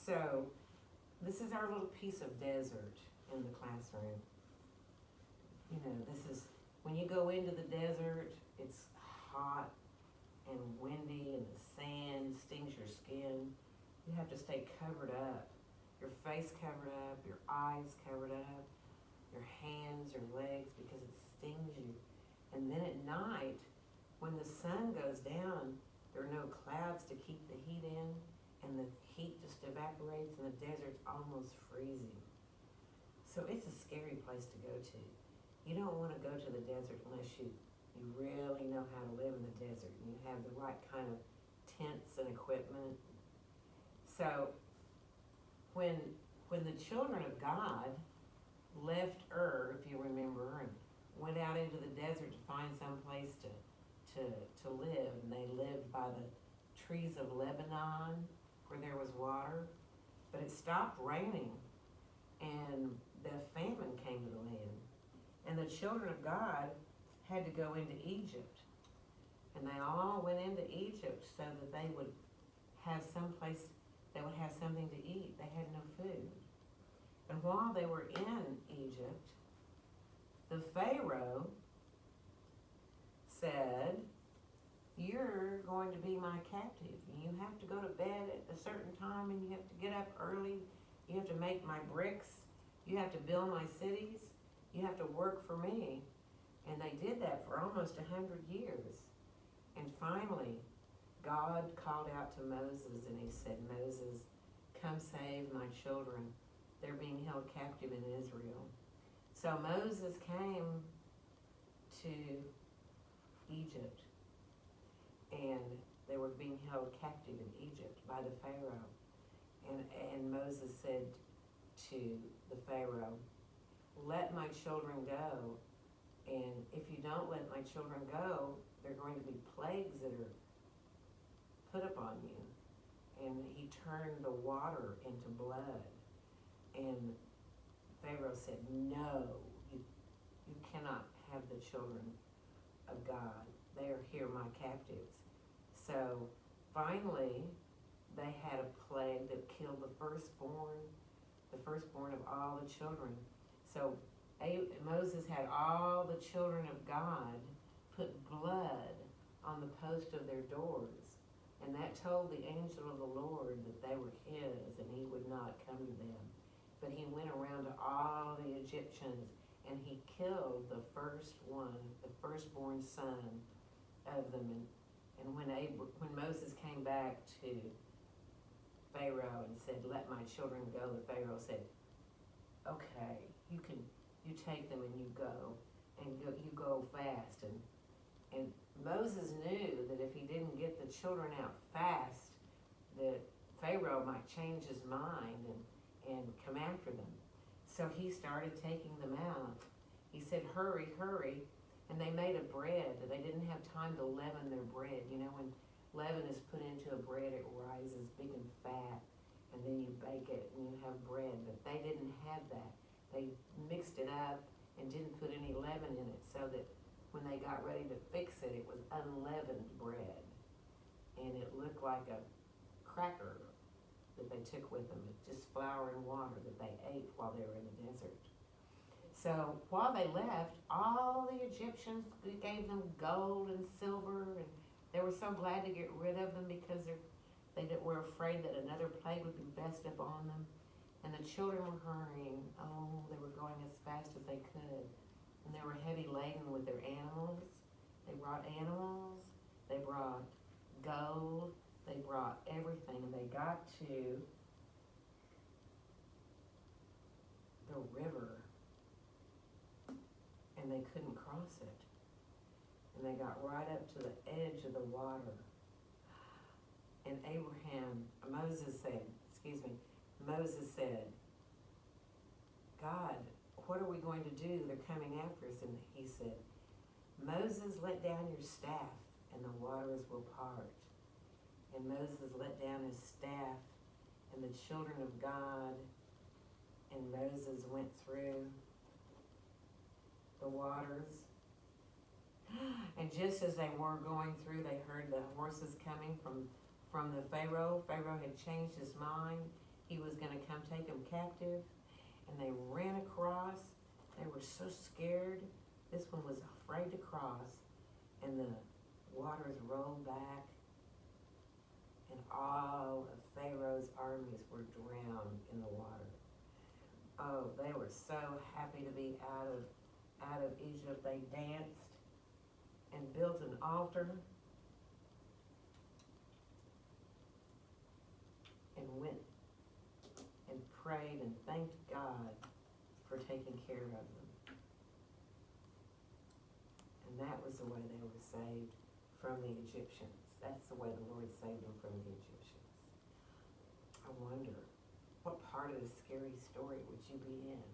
So this is our little piece of desert in the classroom. You know, this is, when you go into the desert, it's hot and windy and the sand stings your skin. You have to stay covered up. Your face covered up, your eyes covered up, your hands, your legs, because it stings you. And then at night, when the sun goes down, there are no clouds to keep the heat in, and the heat just evaporates and the desert's almost freezing. So it's a scary place to go to. You don't want to go to the desert unless you really know how to live in the desert and you have the right kind of tents and equipment. So when the children of God left Ur, if you remember, and went out into the desert to find some place to live, and they lived by the trees of Lebanon where there was water, but it stopped raining and the famine came to the land. And the children of God had to go into Egypt. And they all went into Egypt so that they would have some place, they would have something to eat. They had no food. And while they were in Egypt, the Pharaoh said, "You're going to be my captive. You have to go to bed at a certain time and you have to get up early. You have to make my bricks. You have to build my cities. You have to work for me." And they did that for almost 100 years. And finally, God called out to Moses and he said, "Moses, come save my children. They're being held captive in Israel." So Moses came to Egypt, and they were being held captive in Egypt by the Pharaoh. And Moses said to the Pharaoh, "Let my children go. And if you don't let my children go, there are going to be plagues that are put upon you." And he turned the water into blood. And Pharaoh said, "No, you cannot have the children of God. They are here, my captives." So finally, they had a plague that killed the firstborn of all the children. So Moses had all the children of God put blood on the post of their doors. And that told the angel of the Lord that they were his and he would not come to them. But he went around to all the Egyptians and he killed the firstborn son of them. And when Moses came back to Pharaoh and said, "Let my children go," the Pharaoh said, "Okay, you take them and you go fast." And Moses knew that if he didn't get the children out fast, that Pharaoh might change his mind and come after them. So he started taking them out. He said, "Hurry, hurry." And they made a bread. They didn't have time to leaven their bread. You know, when leaven is put into a bread, it rises big and fat, and then you bake it and you have bread. But they didn't have that. They mixed it up and didn't put any leaven in it, so that when they got ready to fix it, it was unleavened bread. And it looked like a cracker that they took with them. It's just flour and water that they ate while they were in the desert. So while they left, all the Egyptians gave them gold and silver, and they were so glad to get rid of them because they were afraid that another plague would be best upon them. And the children were hurrying. Oh, they were going as fast as they could. And they were heavy laden with their animals. They brought animals. They brought gold. They brought everything. And they got to the river. And they couldn't cross it. And they got right up to the edge of the water. And Moses said, "God, what are we going to do? They're coming after us." And he said, "Moses, let down your staff and the waters will part." And Moses let down his staff and the children of God, and Moses went through the waters. And just as they were going through, they heard the horses coming from the Pharaoh. Pharaoh had changed his mind, he was going to come take them captive, and they ran across. They were so scared. This one was afraid to cross, and the waters rolled back, and all of Pharaoh's armies were drowned in the water. Oh, they were so happy to be out of Egypt. They danced and built an altar and went and prayed and thanked God for taking care of them. And that was the way they were saved from the Egyptians. That's the way the Lord saved them from the Egyptians. I wonder, what part of this scary story would you be in?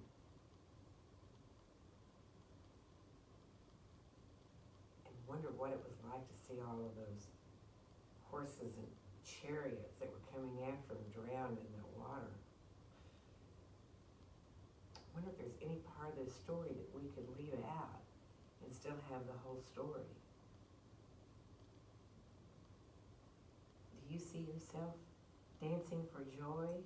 And wonder what it was like to see all of those horses and chariots that were coming after them drowned in that water. I wonder if there's any part of this story that we could leave out and still have the whole story. Do you see yourself dancing for joy